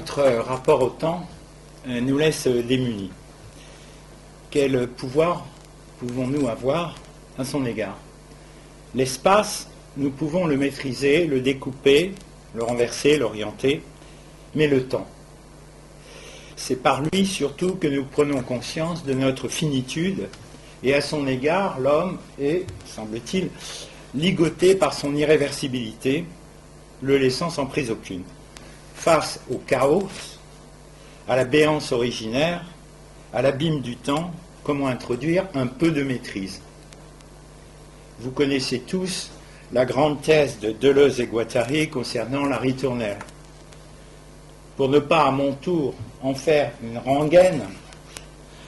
notre rapport au temps nous laisse démunis. Quel pouvoir pouvons-nous avoir à son égard? L'espace, nous pouvons le maîtriser, le découper, le renverser, l'orienter, mais le temps, c'est par lui surtout que nous prenons conscience de notre finitude, et à son égard, l'homme est, semble-t-il, ligoté par son irréversibilité, le laissant sans prise aucune. Face au chaos, à la béance originaire, à l'abîme du temps, comment introduire un peu de maîtrise? Vous connaissez tous la grande thèse de Deleuze et Guattari concernant la ritournelle. Pour ne pas à mon tour en faire une rengaine,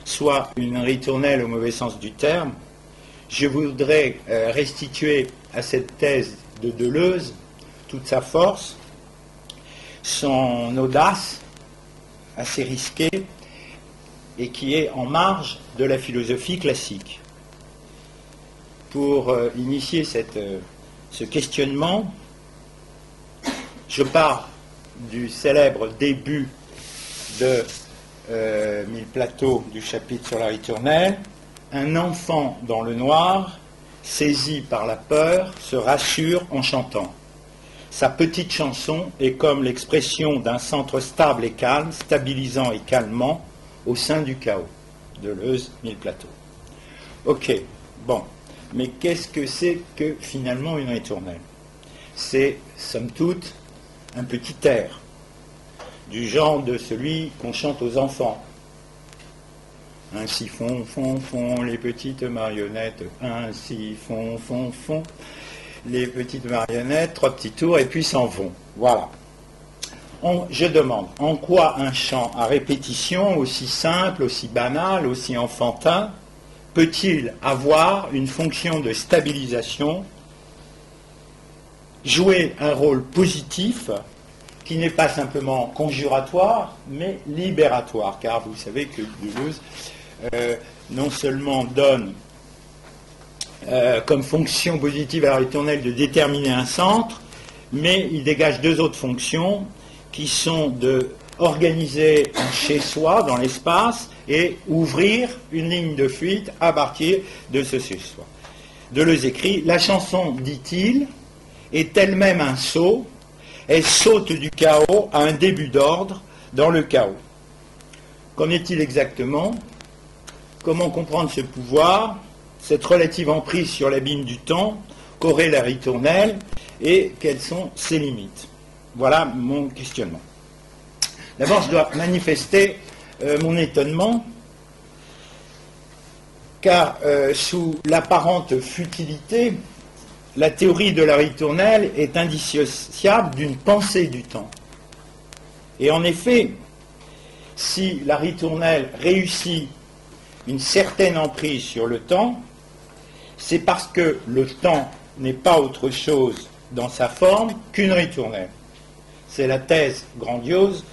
soit une ritournelle au mauvais sens du terme, je voudrais restituer à cette thèse de Deleuze toute sa force, son audace assez risquée et qui est en marge de la philosophie classique. Pour initier ce questionnement, je pars du célèbre début de Mille Plateaux du chapitre sur la ritournelle. Un enfant dans le noir, saisi par la peur, se rassure en chantant. Sa petite chanson est comme l'expression d'un centre stable et calme, stabilisant et calmant au sein du chaos. Deleuze, Mille Plateaux. Ok, bon. Mais qu'est-ce que c'est que finalement une ritournelle? C'est, somme toute, un petit air, du genre de celui qu'on chante aux enfants. Ainsi font, font, font les petites marionnettes, ainsi font, font, font les petites marionnettes, 3 petits tours et puis s'en vont. Voilà. Je demande, en quoi un chant à répétition aussi simple, aussi banal, aussi enfantin, peut-il avoir une fonction de stabilisation, jouer un rôle positif qui n'est pas simplement conjuratoire, mais libératoire, car vous savez que Deleuze non seulement donne comme fonction positive à la ritournelle de déterminer un centre, mais il dégage 2 autres fonctions qui sont de organiser un chez-soi dans l'espace et ouvrir une ligne de fuite à partir de ce chez-soi. Deleuze écrit « La chanson, dit-il, est elle-même un saut, elle saute du chaos à un début d'ordre dans le chaos. » Qu'en est-il exactement? Comment comprendre ce pouvoir, cette relative emprise sur l'abîme du temps qu'aurait la ritournelle et quelles sont ses limites? Voilà mon questionnement. D'abord, je dois manifester mon étonnement, car sous l'apparente futilité, la théorie de la ritournelle est indissociable d'une pensée du temps. Et en effet, si la ritournelle réussit une certaine emprise sur le temps, c'est parce que le temps n'est pas autre chose dans sa forme qu'une ritournelle. C'est la thèse grandiose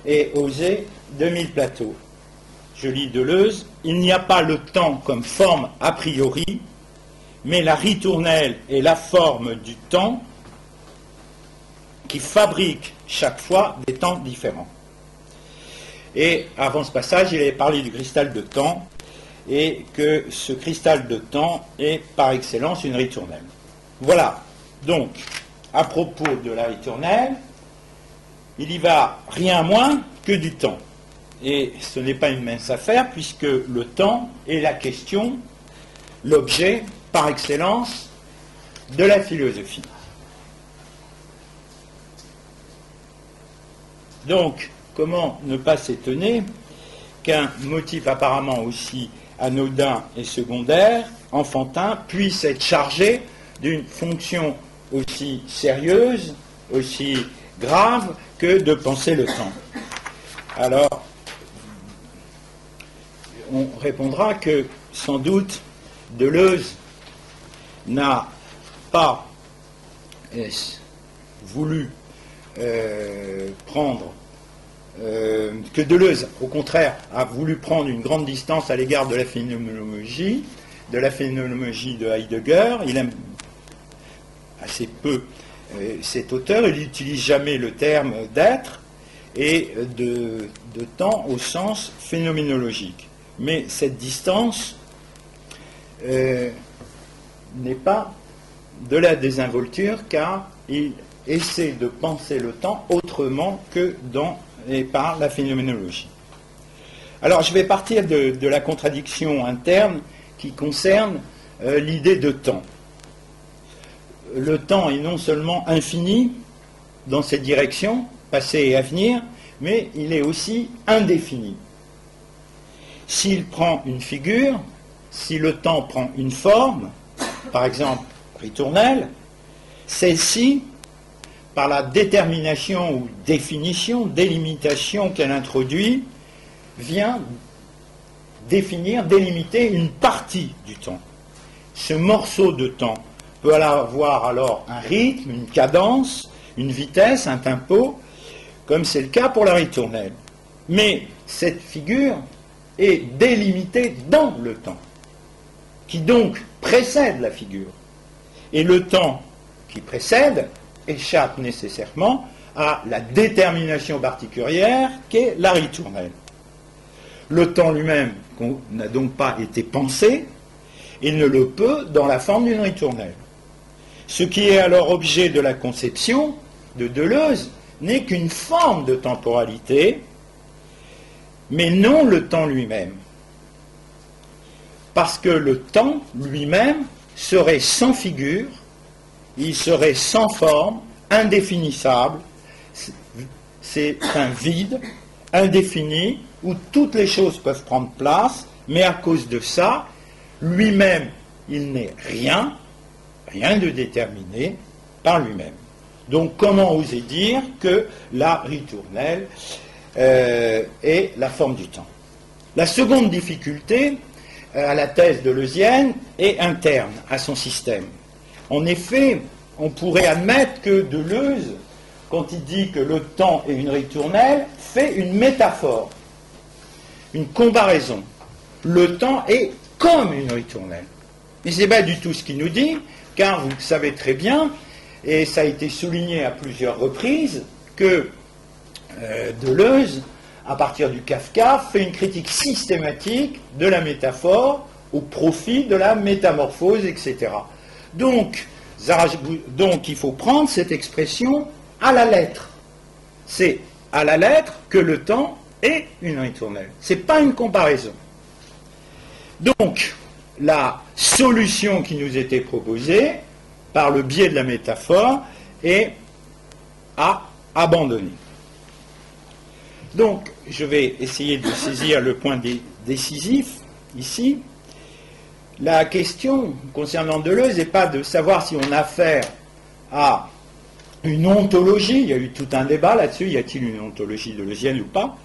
et osée de Mille Plateaux. Je lis Deleuze, il n'y a pas le temps comme forme a priori, mais la ritournelle est la forme du temps qui fabrique chaque fois des temps différents. Et avant ce passage, il avait parlé du cristal de temps, et que ce cristal de temps est par excellence une ritournelle. Voilà, donc, à propos de la ritournelle, il y va rien moins que du temps. Et ce n'est pas une mince affaire, puisque le temps est la question, l'objet par excellence de la philosophie. Donc, comment ne pas s'étonner qu'un motif apparemment aussi anodin et secondaire, enfantin, puisse être chargé d'une fonction aussi sérieuse, aussi grave que de penser le temps. Alors, on répondra que sans doute Deleuze n'a pas voulu prendre, que Deleuze, au contraire, a voulu prendre une grande distance à l'égard de la phénoménologie de Heidegger. Il aime assez peu cet auteur, il n'utilise jamais le terme d'être, et de temps au sens phénoménologique. Mais cette distance n'est pas de la désinvolture, car il essaie de penser le temps autrement que dans et par la phénoménologie. Alors je vais partir de la contradiction interne qui concerne l'idée de temps. Le temps est non seulement infini dans cette direction, passé et avenir, mais il est aussi indéfini. S'il prend une figure, si le temps prend une forme, par exemple ritournelle, celle-ci, par la détermination ou définition, délimitation qu'elle introduit, vient définir, délimiter une partie du temps. Ce morceau de temps peut avoir alors un rythme, une cadence, une vitesse, un tempo, comme c'est le cas pour la ritournelle. Mais cette figure est délimitée dans le temps, qui donc précède la figure. Et le temps qui précède échappe nécessairement à la détermination particulière qu'est la ritournelle. Le temps lui-même n'a donc pas été pensé, et ne le peut dans la forme d'une ritournelle. Ce qui est alors objet de la conception de Deleuze n'est qu'une forme de temporalité, mais non le temps lui-même. Parce que le temps lui-même serait sans figure, il serait sans forme, indéfinissable, c'est un vide, indéfini, où toutes les choses peuvent prendre place, mais à cause de ça, lui-même, il n'est rien de déterminé par lui-même. Donc comment oser dire que la ritournelle est la forme du temps? La seconde difficulté à la thèse deleuzienne est interne à son système. En effet, on pourrait admettre que Deleuze, quand il dit que le temps est une ritournelle, fait une métaphore, une comparaison. Le temps est comme une ritournelle. Mais ce n'est pas du tout ce qu'il nous dit, car vous le savez très bien, et ça a été souligné à plusieurs reprises, que Deleuze, à partir du Kafka, fait une critique systématique de la métaphore au profit de la métamorphose, etc. Donc il faut prendre cette expression à la lettre. C'est à la lettre que le temps est une ritournelle. Ce n'est pas une comparaison. Donc, la solution qui nous était proposée, par le biais de la métaphore, est à abandonner. Donc, je vais essayer de saisir le point décisif, ici. La question concernant Deleuze n'est pas de savoir si on a affaire à une ontologie, il y a eu tout un débat là-dessus, y a-t-il une ontologie deleuzienne ou pas,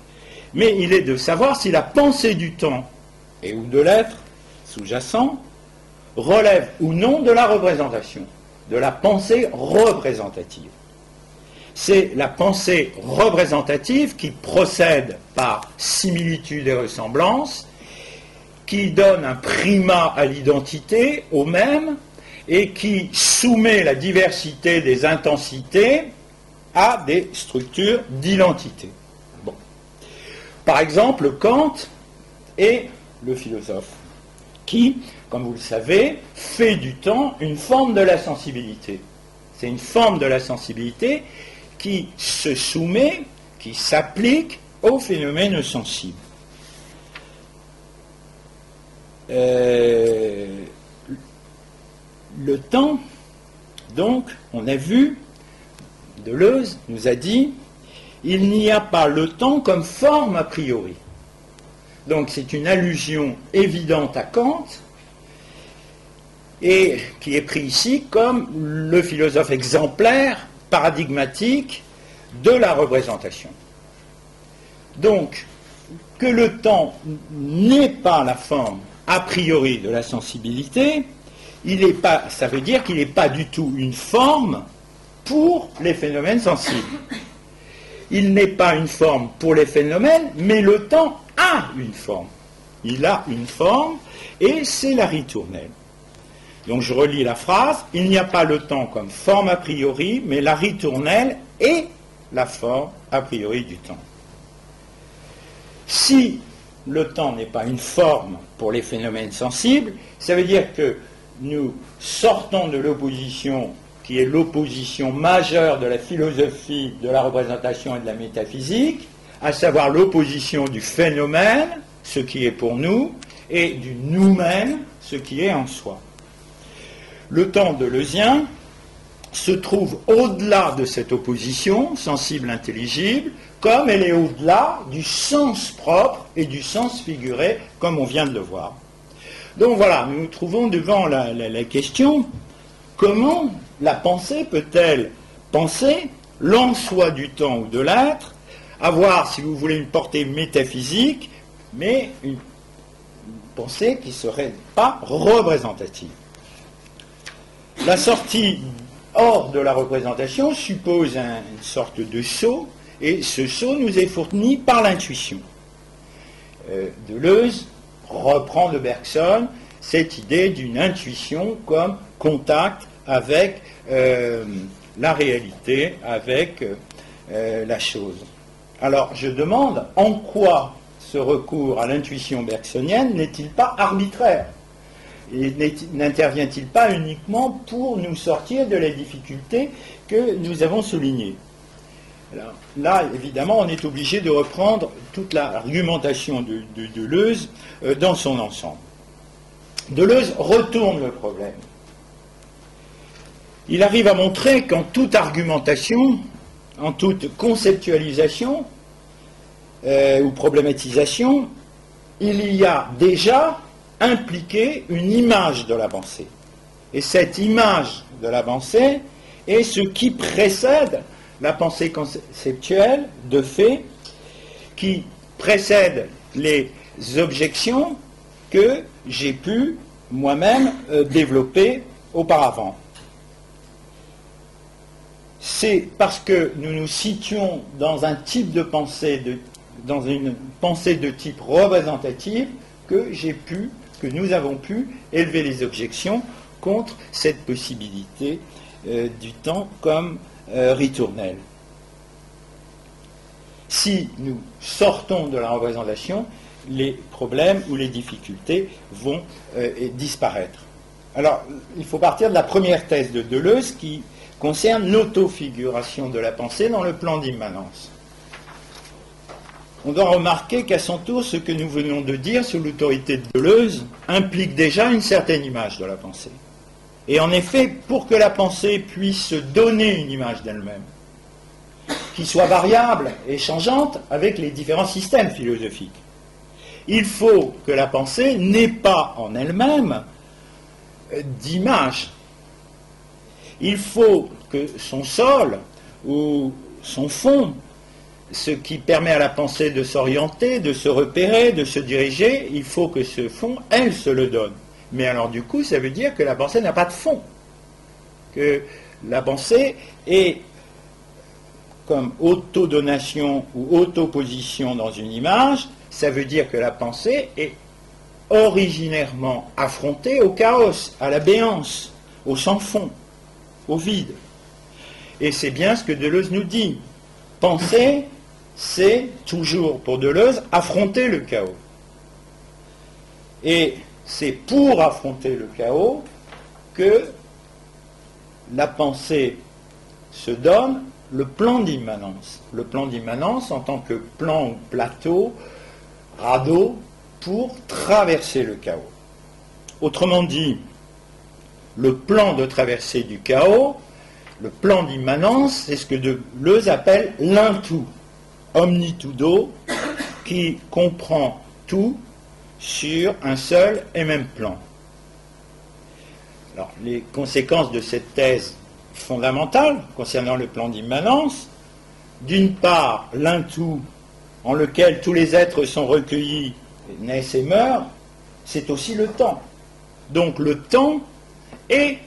mais il est de savoir si la pensée du temps et ou de l'être sous-jacent relève ou non de la représentation, de la pensée représentative. C'est la pensée représentative qui procède par similitude et ressemblance, qui donne un primat à l'identité, au même, et qui soumet la diversité des intensités à des structures d'identité. Bon. Par exemple, Kant est le philosophe qui, comme vous le savez, fait du temps une forme de la sensibilité. C'est une forme de la sensibilité qui se soumet, qui s'applique aux phénomènes sensibles. Le temps, donc, on a vu, Deleuze nous a dit, il n'y a pas le temps comme forme a priori. Donc c'est une allusion évidente à Kant, et qui est pris ici comme le philosophe exemplaire, paradigmatique de la représentation. Donc, que le temps n'est pas la forme a priori de la sensibilité, ça veut dire qu'il n'est pas du tout une forme pour les phénomènes sensibles. Il n'est pas une forme pour les phénomènes, mais le temps a une forme. Il a une forme, et c'est la ritournelle. Donc je relis la phrase, il n'y a pas le temps comme forme a priori, mais la ritournelle est la forme a priori du temps. Si le temps n'est pas une forme pour les phénomènes sensibles, ça veut dire que nous sortons de l'opposition qui est l'opposition majeure de la philosophie, de la représentation et de la métaphysique, à savoir l'opposition du phénomène, ce qui est pour nous, et du nous-mêmes, ce qui est en soi. Le temps deleuzien se trouve au-delà de cette opposition, sensible-intelligible, comme elle est au-delà du sens propre et du sens figuré, comme on vient de le voir. Donc voilà, nous nous trouvons devant la question, comment la pensée peut-elle penser l'en-soi du temps ou de l'être, avoir, si vous voulez, une portée métaphysique, mais une pensée qui ne serait pas représentative. La sortie hors de la représentation suppose une sorte de saut, et ce saut nous est fourni par l'intuition. Deleuze reprend de Bergson cette idée d'une intuition comme contact avec la réalité, avec la chose. Alors je demande en quoi ce recours à l'intuition bergsonienne n'est-il pas arbitraire? Et n'intervient-il pas uniquement pour nous sortir de la difficulté que nous avons soulignée? Alors, là, évidemment, on est obligé de reprendre toute l'argumentation de Deleuze dans son ensemble. Deleuze retourne le problème. Il arrive à montrer qu'en toute argumentation, en toute conceptualisation ou problématisation, il y a déjà impliqué une image de la pensée. Et cette image de la pensée est ce qui précède la pensée conceptuelle de fait, qui précède les objections que j'ai pu moi-même développer auparavant. C'est parce que nous nous situons dans un type de pensée, dans une pensée de type représentative, que nous avons pu élever les objections contre cette possibilité du temps comme ritournelle. Si nous sortons de la représentation, les problèmes ou les difficultés vont disparaître. Alors, il faut partir de la première thèse de Deleuze qui concerne l'autofiguration de la pensée dans le plan d'immanence. On doit remarquer qu'à son tour, ce que nous venons de dire sous l'autorité de Deleuze implique déjà une certaine image de la pensée. Et en effet, pour que la pensée puisse se donner une image d'elle-même, qui soit variable et changeante avec les différents systèmes philosophiques, il faut que la pensée n'ait pas en elle-même d'image. Il faut que son sol ou son fond, ce qui permet à la pensée de s'orienter, de se repérer, de se diriger, il faut que ce fond, elle se le donne. Mais alors du coup, ça veut dire que la pensée n'a pas de fond. Que la pensée est comme autodonation ou autoposition dans une image, ça veut dire que la pensée est originairement affrontée au chaos, à la béance, au sans-fond, au vide. Et c'est bien ce que Deleuze nous dit. Penser, c'est toujours pour Deleuze affronter le chaos. Et c'est pour affronter le chaos que la pensée se donne le plan d'immanence. Le plan d'immanence en tant que plan ou plateau, radeau, pour traverser le chaos. Autrement dit, le plan de traversée du chaos, le plan d'immanence, c'est ce que Deleuze appelle l'intou, omnitudo, qui comprend tout sur un seul et même plan. Alors, les conséquences de cette thèse fondamentale concernant le plan d'immanence, d'une part, l'intou en lequel tous les êtres sont recueillis, naissent et meurent, c'est aussi le temps. Donc le temps est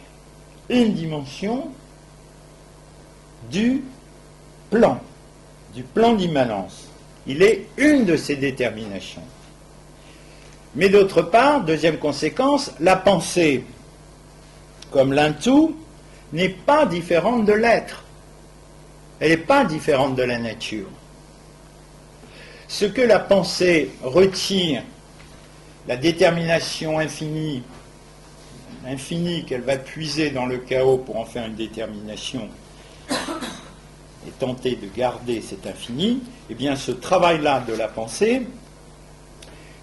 une dimension du plan d'immanence. Il est une de ces déterminations. Mais d'autre part, deuxième conséquence, la pensée, comme l'intou, n'est pas différente de l'être. Elle n'est pas différente de la nature. Ce que la pensée retire, la détermination infinie qu'elle va puiser dans le chaos pour en faire une détermination et tenter de garder cet infini, eh bien ce travail-là de la pensée,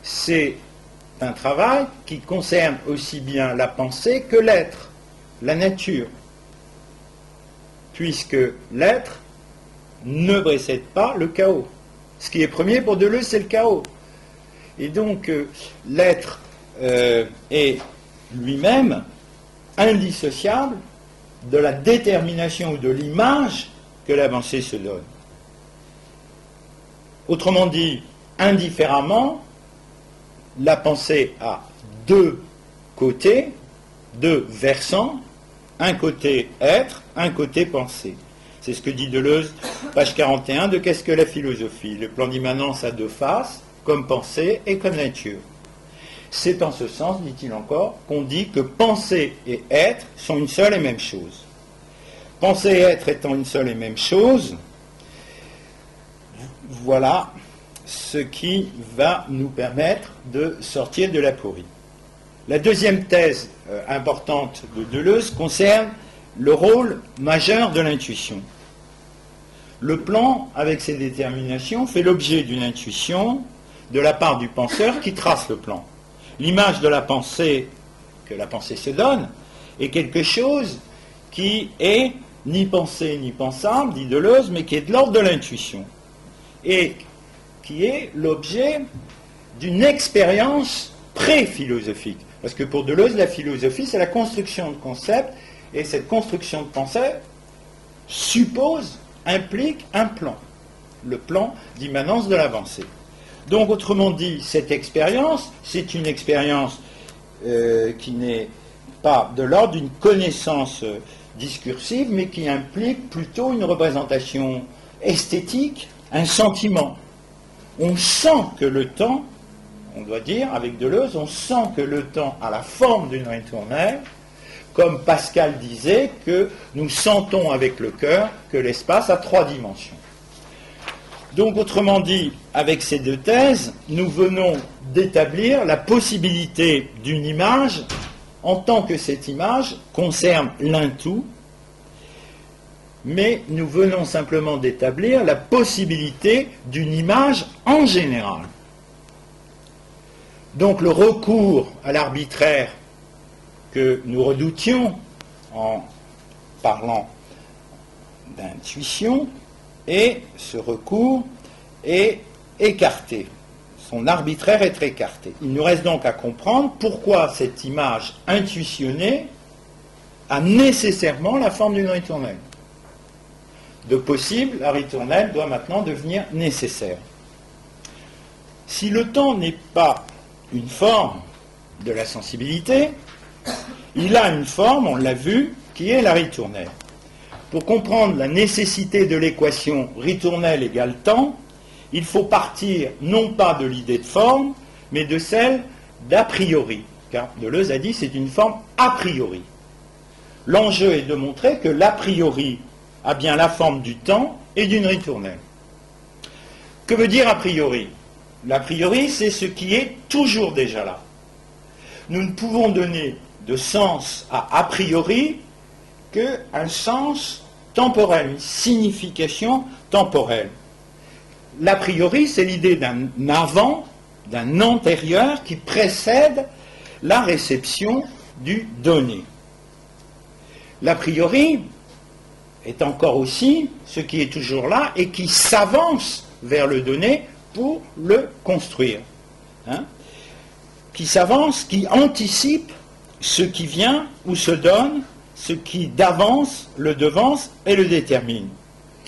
c'est un travail qui concerne aussi bien la pensée que l'être, la nature, puisque l'être ne précède pas le chaos. Ce qui est premier pour Deleuze, c'est le chaos. Et donc l'être est lui-même indissociable de la détermination ou de l'image que la pensée se donne. Autrement dit, indifféremment, la pensée a deux côtés, deux versants, un côté être, un côté pensée. C'est ce que dit Deleuze, page 41, de Qu'est-ce que la philosophie? Le plan d'immanence a deux faces, comme pensée et comme nature. C'est en ce sens, dit-il encore, qu'on dit que pensée et être sont une seule et même chose. Pensée et être étant une seule et même chose, voilà ce qui va nous permettre de sortir de l'aporie. La deuxième thèse importante de Deleuze concerne le rôle majeur de l'intuition. Le plan, avec ses déterminations, fait l'objet d'une intuition de la part du penseur qui trace le plan. L'image de la pensée que la pensée se donne est quelque chose qui est ni pensé ni pensable, dit Deleuze, mais qui est de l'ordre de l'intuition et qui est l'objet d'une expérience pré-philosophique. Parce que pour Deleuze, la philosophie, c'est la construction de concepts, et cette construction de pensée suppose, implique un plan, le plan d'immanence de la pensée. Donc, autrement dit, cette expérience, c'est une expérience qui n'est pas de l'ordre d'une connaissance discursive, mais qui implique plutôt une représentation esthétique, un sentiment. On sent que le temps, on doit dire, avec Deleuze, on sent que le temps a la forme d'une ritournelle, comme Pascal disait que nous sentons avec le cœur que l'espace a trois dimensions. Donc, autrement dit, avec ces deux thèses, nous venons d'établir la possibilité d'une image en tant que cette image concerne l'un tout, mais nous venons simplement d'établir la possibilité d'une image en général. Donc le recours à l'arbitraire que nous redoutions en parlant d'intuition, et ce recours est écarté. Son arbitraire est écarté. Il nous reste donc à comprendre pourquoi cette image intuitionnée a nécessairement la forme d'une ritournelle. De possible, la ritournelle doit maintenant devenir nécessaire. Si le temps n'est pas une forme de la sensibilité, il a une forme, on l'a vu, qui est la ritournelle. Pour comprendre la nécessité de l'équation ritournelle égale temps, il faut partir non pas de l'idée de forme, mais de celle d'a priori. Car Deleuze a dit c'est une forme a priori. L'enjeu est de montrer que l'a priori a bien la forme du temps et d'une ritournelle. Que veut dire a priori? L'a priori, c'est ce qui est toujours déjà là. Nous ne pouvons donner de sens à a priori qu'un sens temporel, une signification temporelle. L'a priori, c'est l'idée d'un avant, d'un antérieur qui précède la réception du donné. L'a priori est encore aussi ce qui est toujours là et qui s'avance vers le donné pour le construire. Qui s'avance, qui anticipe ce qui vient ou se donne, ce qui d'avance le devance et le détermine.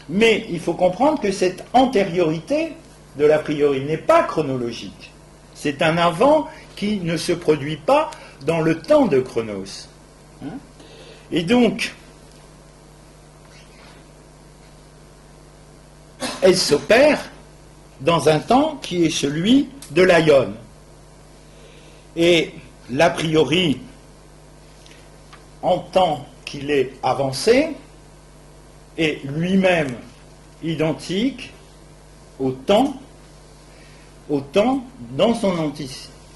Mais il faut comprendre que cette antériorité de l'a priori n'est pas chronologique. C'est un avant qui ne se produit pas dans le temps de Chronos. Et donc, elle s'opère dans un temps qui est celui de l'aion. Et l'a priori, en tant qu'il est avancé, est lui-même identique au temps dans son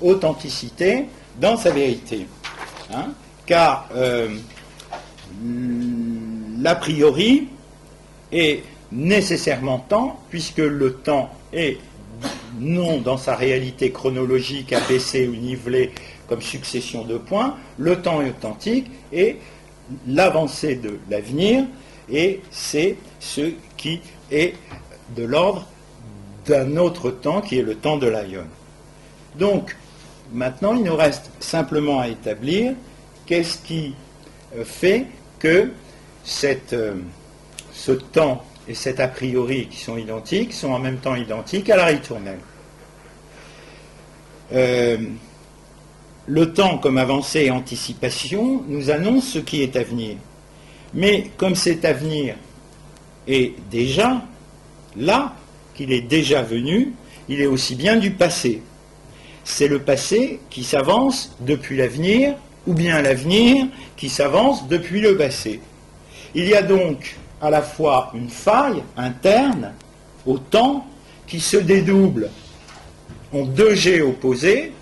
authenticité, dans sa vérité. Hein, car l'a priori est nécessairement temps, puisque le temps est non dans sa réalité chronologique abaissée ou nivelée comme succession de points, le temps est authentique et l'avancée de l'avenir, et c'est ce qui est de l'ordre d'un autre temps qui est le temps de l'aion. Donc, maintenant, il nous reste simplement à établir qu'est-ce qui fait que ce temps et cet a priori qui sont identiques sont en même temps identiques à la ritournelle. Le temps comme avancée et anticipation nous annonce ce qui est à venir. Mais comme cet avenir est déjà là, qu'il est déjà venu, il est aussi bien du passé. C'est le passé qui s'avance depuis l'avenir, ou bien l'avenir qui s'avance depuis le passé. Il y a donc à la fois une faille interne au temps qui se dédouble en deux jets opposés,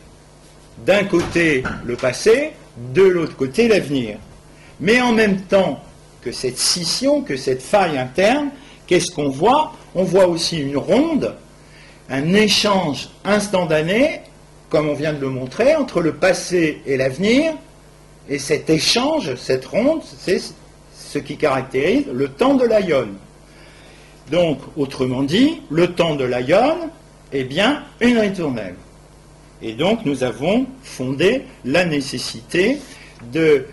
d'un côté le passé, de l'autre côté l'avenir. Mais en même temps que cette scission, que cette faille interne, qu'est-ce qu'on voit? On voit aussi une ronde, un échange instantané, comme on vient de le montrer, entre le passé et l'avenir, et cet échange, cette ronde, c'est ce qui caractérise le temps de l'aion. Donc, autrement dit, le temps de l'aion est bien une ritournelle. Et donc, nous avons fondé la nécessité de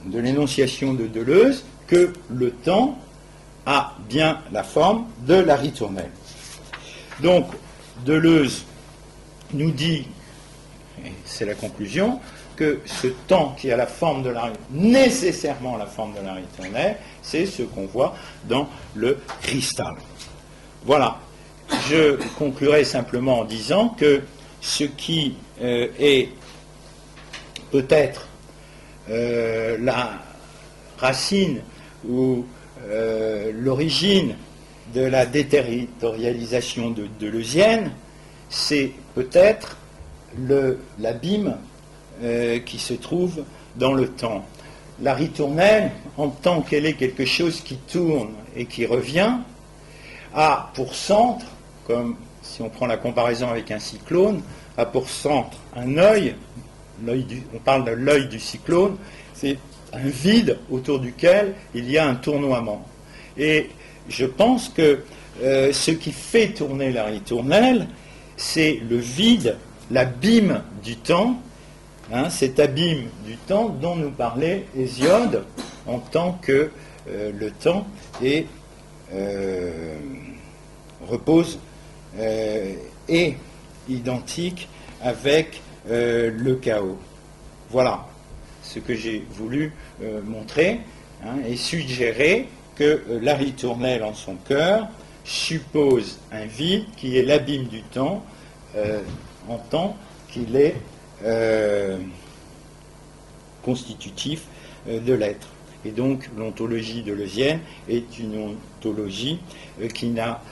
l'énonciation de Deleuze que le temps a bien la forme de la ritournelle. Donc, Deleuze nous dit, et c'est la conclusion, que ce temps qui a la forme de la nécessairement la forme de la ritournelle, c'est ce qu'on voit dans le cristal. Voilà. Je conclurai simplement en disant que ce qui est peut-être la racine ou l'origine de la déterritorialisation deleuzienne, c'est peut-être l'abîme qui se trouve dans le temps. La ritournelle, en tant qu'elle est quelque chose qui tourne et qui revient, a pour centre, comme si on prend la comparaison avec un cyclone, a pour centre un œil, on parle de l'œil du cyclone, c'est un vide autour duquel il y a un tournoiement. Et je pense que ce qui fait tourner la ritournelle, c'est le vide, l'abîme du temps, cet abîme du temps dont nous parlait Hésiode, en tant que le temps repose est identique avec le chaos. Voilà ce que j'ai voulu montrer et suggérer que la ritournelle en son cœur suppose un vide qui est l'abîme du temps en tant qu'il est constitutif de l'être. Et donc l'ontologie deleuzienne est une ontologie qui n'a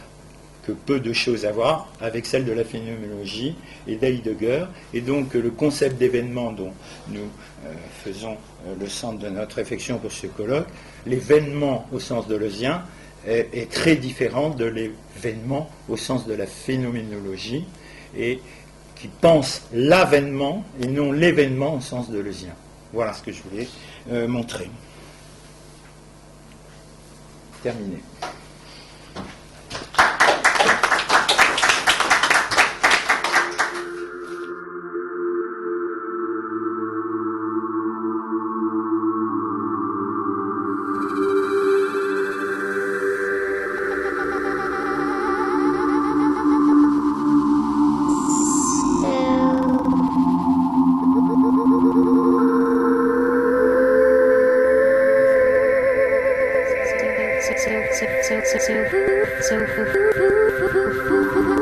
que peu de choses à voir avec celle de la phénoménologie et d'Heidegger, et donc le concept d'événement dont nous faisons le centre de notre réflexion pour ce colloque, l'événement au sens deleuzien est très différent de l'événement au sens de la phénoménologie, et qui pense l'avènement et non l'événement au sens deleuzien. Voilà ce que je voulais montrer. Terminé. So